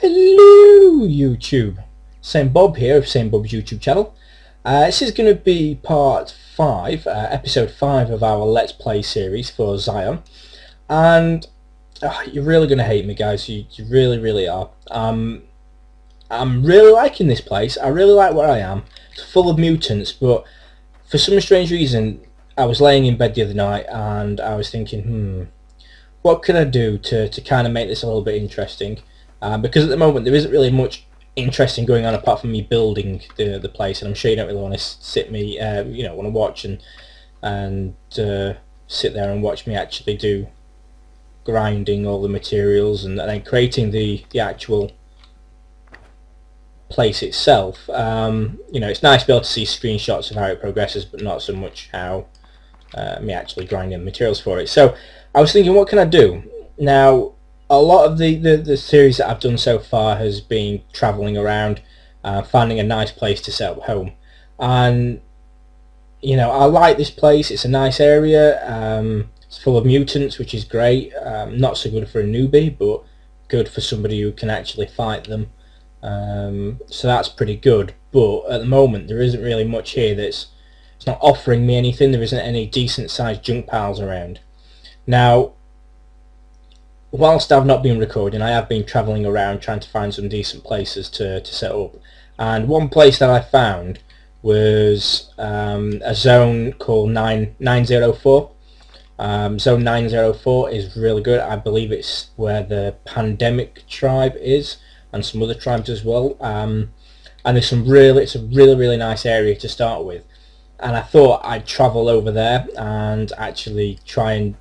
Hello YouTube, Same Bob here of Same Bob's YouTube channel. This is going to be part 5, episode 5 of our Let's Play series for Xsyon. And you're really going to hate me, guys, you really are. I'm really liking this place. I really like where I am. It's full of mutants, but for some strange reason I was laying in bed the other night and I was thinking, what could I do to kind of make this a little bit interesting? Because at the moment there isn't really much interesting going on apart from me building the place, and I'm sure you don't really want to sit me, want to watch and sit there and watch me actually do grinding all the materials and then creating the actual place itself. It's nice to be able to see screenshots of how it progresses, but not so much how me actually grinding the materials for it. So I was thinking, what can I do now? A lot of the series that I've done so far has been travelling around, finding a nice place to set up home, and I like this place. It's a nice area. It's full of mutants, which is great. Not so good for a newbie, but good for somebody who can actually fight them. So that's pretty good. But at the moment there isn't really much here it's not offering me anything. There isn't any decent sized junk piles around. Now, whilst I've not been recording, I have been travelling around trying to find some decent places to set up, and one place that I found was a zone called 904. Zone 904 is really good. I believe it's where the Pandemic tribe is, and some other tribes as well. And it's a really nice area to start with, and I thought I'd travel over there and actually try and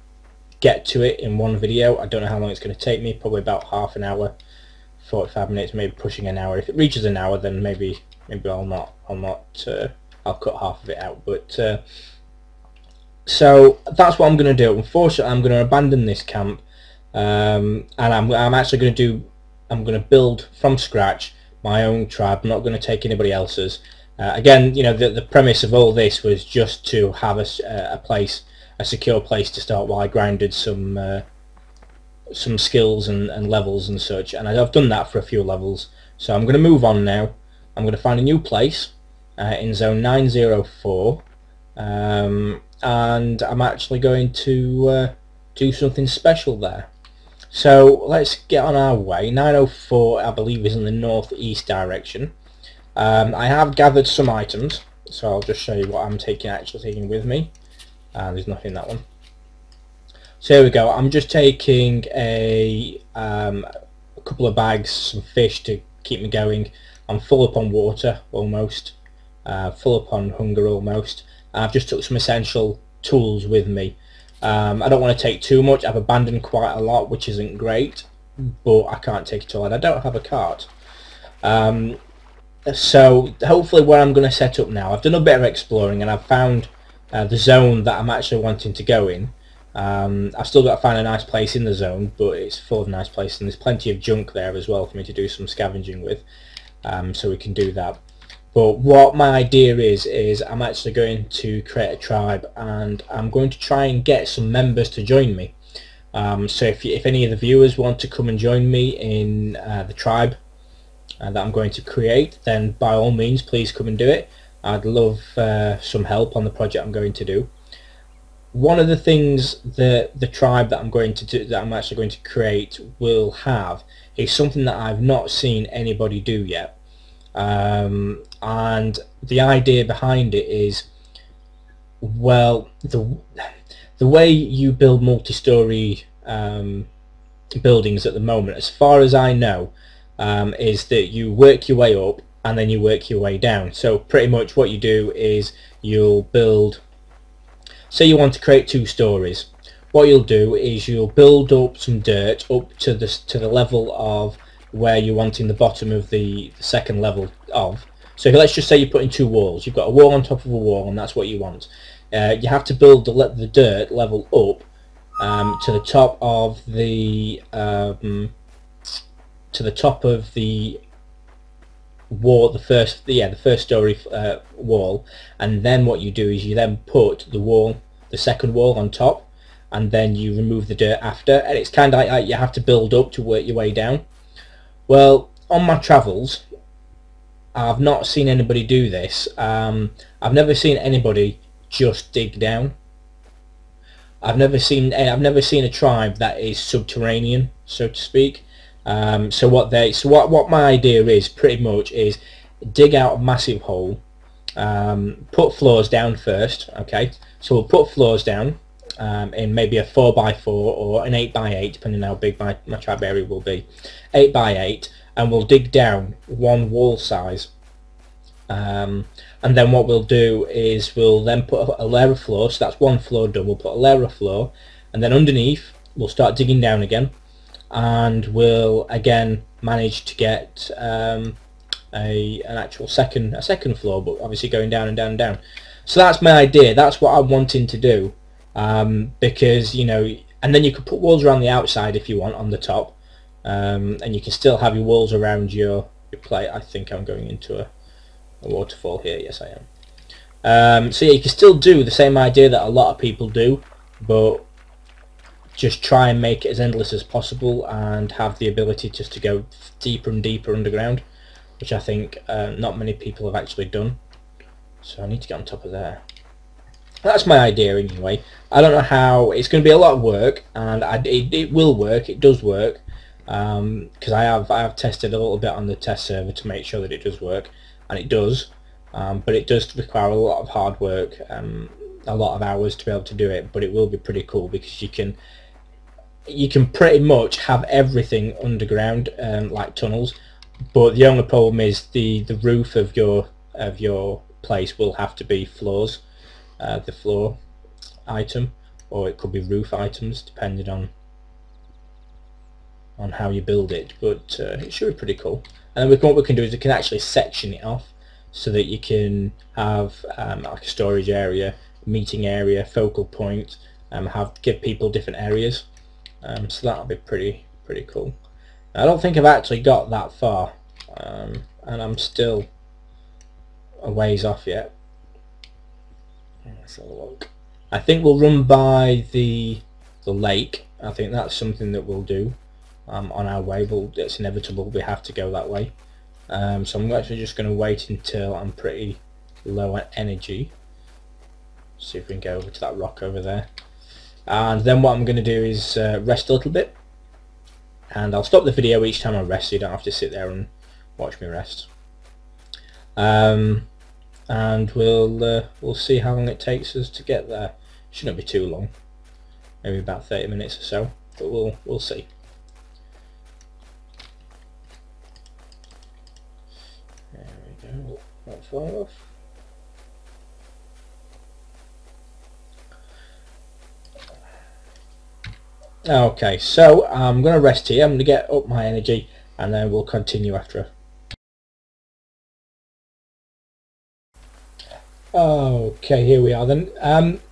get to it in one video. I don't know how long it's going to take me, probably about half an hour, 45 minutes, maybe pushing an hour. If it reaches an hour, then maybe I'll cut half of it out. But so that's what I'm going to do. Unfortunately, I'm going to abandon this camp, and I'm actually going to build from scratch my own tribe. I'm not going to take anybody else's. Again, the premise of all this was just to have a secure place to start while I grinded some skills and levels and such, and I've done that for a few levels. So I'm going to move on now. I'm going to find a new place in zone 904, and I'm actually going to do something special there. So let's get on our way. 904 I believe is in the northeast direction. I have gathered some items, so I'll just show you what I'm actually taking with me. There's nothing in that one. So here we go. I'm just taking a couple of bags, some fish to keep me going. I'm full up on water almost, full up on hunger almost. I've just took some essential tools with me. I don't want to take too much. I've abandoned quite a lot, which isn't great, but I can't take it all, and I don't have a cart. So hopefully where I'm going to set up now, I've done a bit of exploring and I've found the zone that I'm actually wanting to go in. I've still got to find a nice place in the zone, but it's full of nice places, and there's plenty of junk there as well for me to do some scavenging with, so we can do that. But what my idea is I'm actually going to create a tribe, and I'm going to try and get some members to join me. So if any of the viewers want to come and join me in the tribe that I'm going to create, then by all means please come and do it. I'd love some help on the project I'm going to do. One of the things that the tribe that I'm actually going to create will have is something that I've not seen anybody do yet, and the idea behind it is, well, the way you build multi-story buildings at the moment, as far as I know, is that you work your way up and then you work your way down. So pretty much what you do is you'll build, say you want to create 2 stories, what you'll do is you'll build up some dirt up to the level of where you're wanting the bottom of the second level of. So let's just say you're putting 2 walls. You've got a wall on top of a wall, and that's what you want. You have to build the dirt level up to the top of the wall, the first story wall, and then what you do is you then put the second wall on top, and then you remove the dirt after, and it's kind of like you have to build up to work your way down. Well, on my travels, I've not seen anybody do this. I've never seen anybody just dig down. I've never seen a tribe that is subterranean, so to speak. So what my idea is pretty much is dig out a massive hole, put floors down first. Okay, so we'll put floors down in maybe a 4x4 or an 8x8, depending on how big my tribe area will be. 8x8, and we'll dig down one wall size. And then what we'll do is we'll then put a layer of floor, so that's one floor done. We'll put a layer of floor, and then underneath we'll start digging down again, and we'll again manage to get an actual second floor, but obviously going down and down and down. So that's my idea. That's what I'm wanting to do, because you know, and then you could put walls around the outside if you want on the top, and you can still have your walls around your plate. I think I'm going into a waterfall here. Yes, I am. So yeah, you can still do the same idea that a lot of people do, but just try and make it as endless as possible and have the ability just to go deeper and deeper underground, which I think not many people have actually done. So I need to get on top of there. That's my idea anyway. I don't know how. It's going to be a lot of work, and it will work. It does work, because I have tested a little bit on the test server to make sure that it does work. And it does, but it does require a lot of hard work, a lot of hours to be able to do it. But it will be pretty cool because you can pretty much have everything underground, like tunnels. But the only problem is the roof of your place will have to be floors, the floor item, or it could be roof items depending on how you build it. But it should be pretty cool. And then what we can do is we can actually section it off so that you can have like a storage area, meeting area, focal point, give people different areas. So that'll be pretty cool. I don't think I've actually got that far, and I'm still a ways off yet. Let's have a look. I think we'll run by the lake. I think that's something that we'll do. On our way, it's inevitable, we have to go that way. So I'm actually just going to wait until I'm pretty low on energy. See if we can go over to that rock over there, and then what I'm going to do is rest a little bit, and I'll stop the video each time I rest so you don't have to sit there and watch me rest. And we'll see how long it takes us to get there. Shouldn't be too long, maybe about 30 minutes or so, but we'll see. There we go, not far off. Okay, so I'm going to rest here. I'm going to get up my energy and then we'll continue after. Okay, here we are then.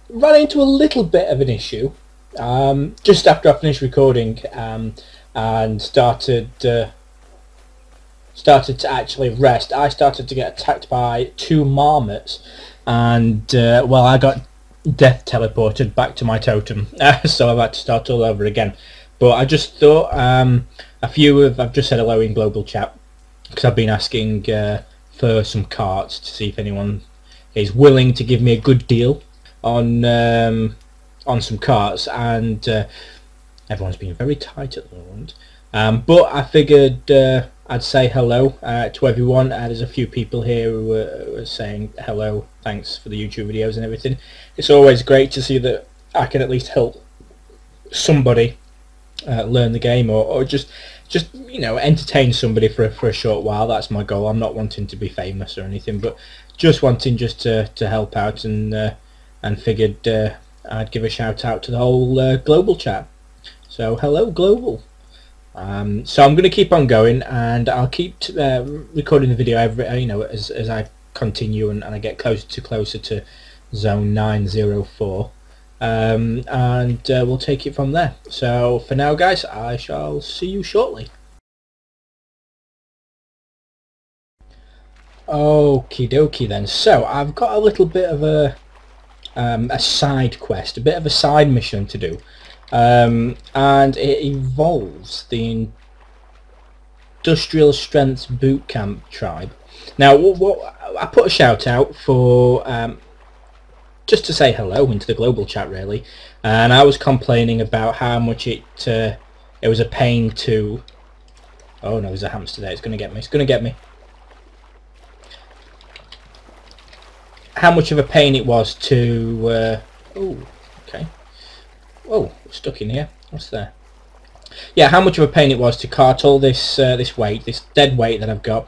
Ran into a little bit of an issue just after I finished recording, and started to actually rest. I started to get attacked by 2 marmots, and well, I got death teleported back to my totem, so I've had to start all over again. But I just thought I've just said hello in global chat because I've been asking for some carts to see if anyone is willing to give me a good deal on some carts, and everyone's been very tight at the moment. But I figured I'd say hello to everyone. There's a few people here who are saying hello, thanks for the YouTube videos and everything. It's always great to see that I can at least help somebody learn the game, or just you know, entertain somebody for a short while. That's my goal. I'm not wanting to be famous or anything, but just wanting to help out, and figured I'd give a shout out to the whole global chat. So hello global. So I'm going to keep on going, and I'll keep recording the video every, you know, as I continue and I get closer to zone 904, and we'll take it from there. So for now, guys, I shall see you shortly. Okie dokie then. So I've got a little bit of a side quest, a bit of a side mission to do, and it involves the Industrial Strength Bootcamp tribe. Now, what I put a shout out for just to say hello into the global chat, really, and I was complaining about how much it was a pain to. Oh no, there's a hamster there. It's going to get me. It's going to get me. How much of a pain it was to. Oh, okay. Whoa, stuck in here. What's there? Yeah, how much of a pain it was to cart all this this weight, this dead weight that I've got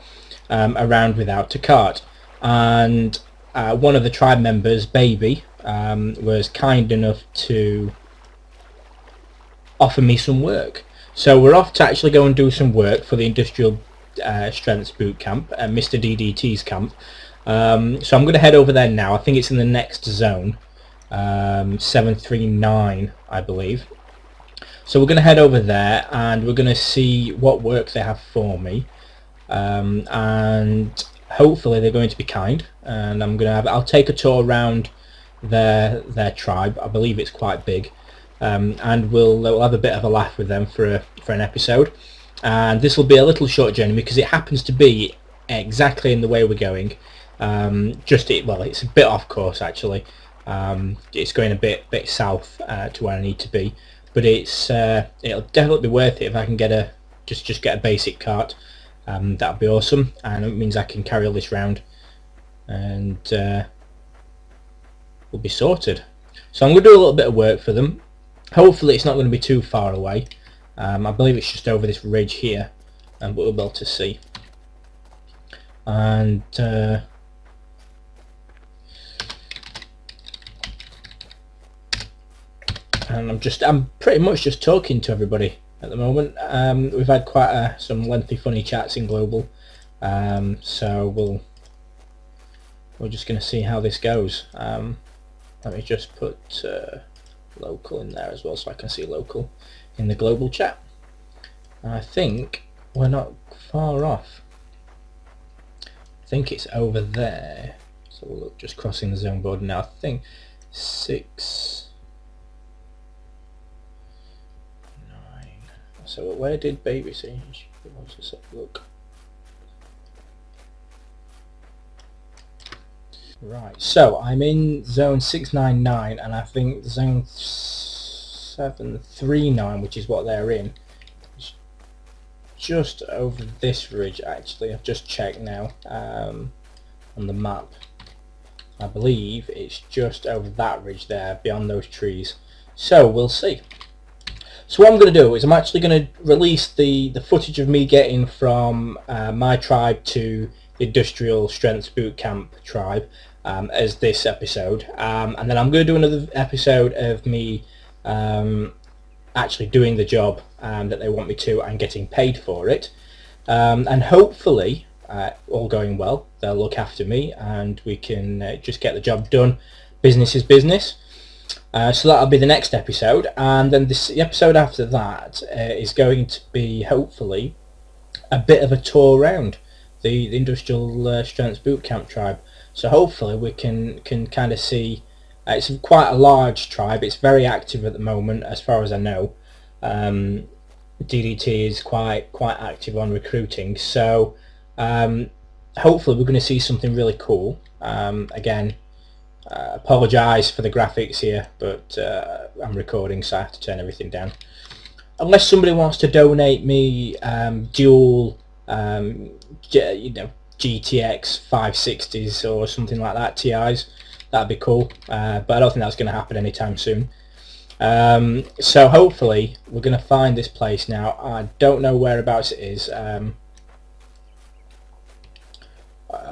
around without to cart. And one of the tribe members, Baby, was kind enough to offer me some work. So we're off to actually go and do some work for the Industrial Strengths Boot Camp, Mr. DDT's camp. So I'm going to head over there now. I think it's in the next zone, 739, I believe. So we're going to head over there and we're going to see what work they have for me, and hopefully they're going to be kind. And I'll take a tour around their tribe. I believe it's quite big, and we'll have a bit of a laugh with them for an episode. And this will be a little short journey because it happens to be exactly in the way we're going. It's a bit off course actually. It's going a bit south to where I need to be. But it'll definitely be worth it if I can get just get a basic cart. That'd be awesome, and it means I can carry all this round, and we'll be sorted. So I'm going to do a little bit of work for them. Hopefully it's not going to be too far away. I believe it's just over this ridge here, but we'll be able to see. And I'm pretty much just talking to everybody at the moment. We've had quite some lengthy funny chats in global, so we're just going to see how this goes. Let me just put local in there as well so I can see local in the global chat. I think we're not far off. I think it's over there, so we'll look, just crossing the zone border now. I think 6 So where did Baby see? Let's just have a look. Right, so I'm in zone 699 and I think zone 739, which is what they're in, is just over this ridge actually. I've just checked now on the map. I believe it's just over that ridge there, beyond those trees. So we'll see. So what I'm going to do is I'm actually going to release the footage of me getting from my tribe to the Industrial Strengths Bootcamp tribe as this episode, and then I'm going to do another episode of me actually doing the job that they want me to and getting paid for it, and hopefully all going well they'll look after me and we can just get the job done. Business is business. So that'll be the next episode, and then the episode after that is going to be hopefully a bit of a tour around the Industrial Strengths Bootcamp tribe. So hopefully we can kind of see. It's quite a large tribe. It's very active at the moment, as far as I know. DDT is quite active on recruiting. So hopefully we're going to see something really cool. Again. Apologise for the graphics here, but I'm recording so I have to turn everything down. Unless somebody wants to donate me dual GTX 560s or something like that, TIs, that'd be cool, but I don't think that's going to happen anytime soon. So hopefully we're going to find this place now. I don't know whereabouts it is. I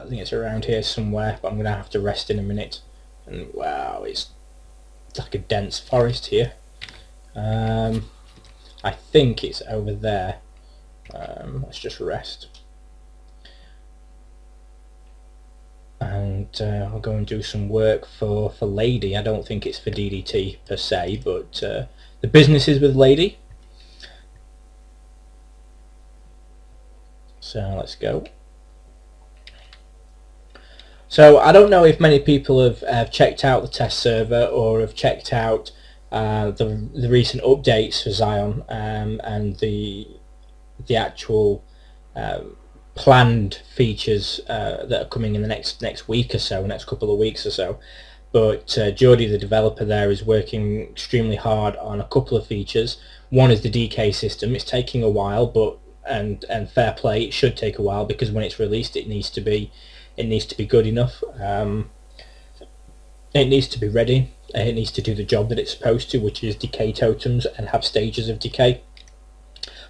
think it's around here somewhere, but I'm going to have to rest in a minute. And wow, it's like a dense forest here. I think it's over there. Let's just rest. And I'll go and do some work for Lady. I don't think it's for DDT per se, but the business is with Lady. So let's go. So I don't know if many people have checked out the test server or have checked out the recent updates for Xsyon and the actual planned features that are coming in the next week or so, next couple of weeks or so. But Geordie, the developer there, is working extremely hard on a couple of features. One is the DK system. It's taking a while, but and fair play, it should take a while, because when it's released, it needs to be good enough. It needs to be ready. It needs to do the job that it's supposed to, which is decay totems and have stages of decay.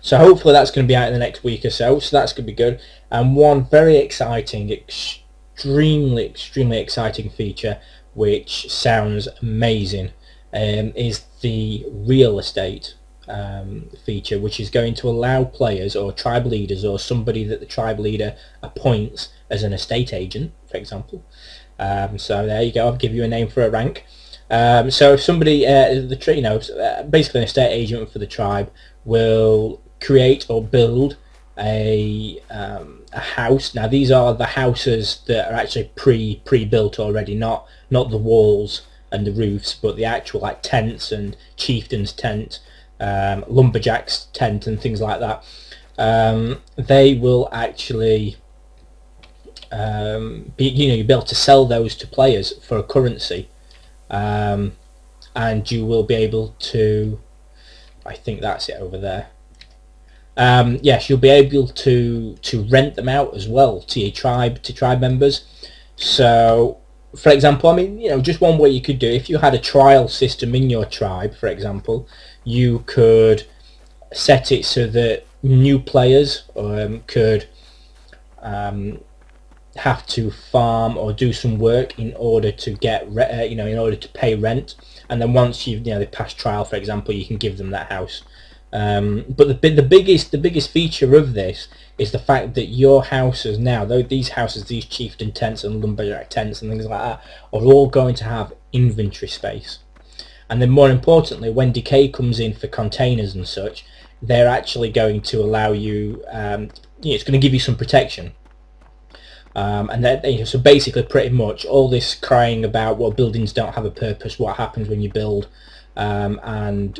So hopefully that's going to be out in the next week or so. So that's going to be good. And one very exciting, extremely exciting feature, which sounds amazing, is the real estate feature, which is going to allow players or tribe leaders or somebody that the tribe leader appoints as an estate agent, for example. So there you go. I'll give you a name for a rank. So if somebody, basically an estate agent for the tribe, will create or build a house. Now these are the houses that are actually pre-built already, not the walls and the roofs, but the actual like tents and chieftain's tent, lumberjack's tent and things like that. They will actually you'll be able to sell those to players for a currency, and you will be able to, I think that's it over there. Yes, you'll be able to rent them out as well to your tribe, to tribe members. So for example, I mean, just one way you could do, if you had a trial system in your tribe, for example, you could set it so that new players could have to farm or do some work in order to get in order to pay rent, and then once they pass trial, for example, you can give them that house. But the biggest feature of this is the fact that your houses now, though these houses, these chieftain tents and lumberjack tents and things like that, are all going to have inventory space. And then more importantly, when decay comes in for containers and such, they're actually going to allow you, it's going to give you some protection. And that, so basically pretty much all this crying about, well, buildings don't have a purpose, what happens when you build, and